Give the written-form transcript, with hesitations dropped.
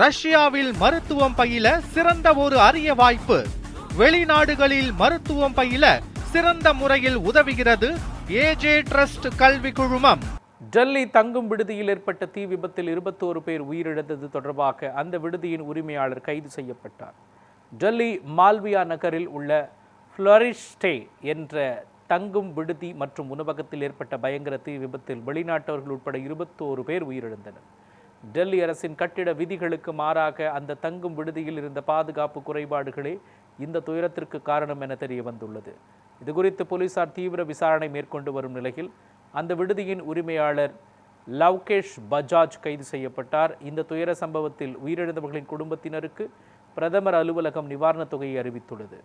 ரஷ்யாவில் மருத்துவம் பயில சிறந்த ஒரு அரிய வாய்ப்பு. வெளிநாடுகளில் மருத்துவம் பயில சிறந்த முறையில் உதவுகிறது ஏஜே ட்ரஸ்ட் கல்வி குழுமம். டெல்லி தங்கும் விடுதியில் ஏற்பட்ட தீ விபத்தில் 21 பேர் உயிரிழந்தது தொடர்பாக அந்த விடுதியின் உரிமையாளர் கைது செய்யப்பட்டார். டெல்லி மால்வியா நகரில் உள்ள ஃப்ளரிஷ் ஸ்டே என்ற தங்கும் விடுதி மற்றும் உணவகத்தில் ஏற்பட்ட பயங்கர தீ விபத்தில் வெளிநாட்டவர்கள் உட்பட 21 பேர் உயிரிழந்தனர். டெல்லி அரசின் கட்டிட விதிகளுக்கு மாறாக அந்த தங்கும் விடுதியில் இருந்த பாதுகாப்பு குறைபாடுகளே இந்த துயரத்திற்கு காரணம் என தெரிய வந்துள்ளது. இதுகுறித்து போலீசார் தீவிர விசாரணை மேற்கொண்டு வரும் நிலையில் அந்த விடுதியின் உரிமையாளர் லவ்கேஷ் பஜாஜ் கைது செய்யப்பட்டார். இந்த துயர சம்பவத்தில் உயிரிழந்தவர்களின் குடும்பத்தினருக்கு பிரதமர் அலுவலகம் நிவாரணத் தொகையை அறிவித்துள்ளது.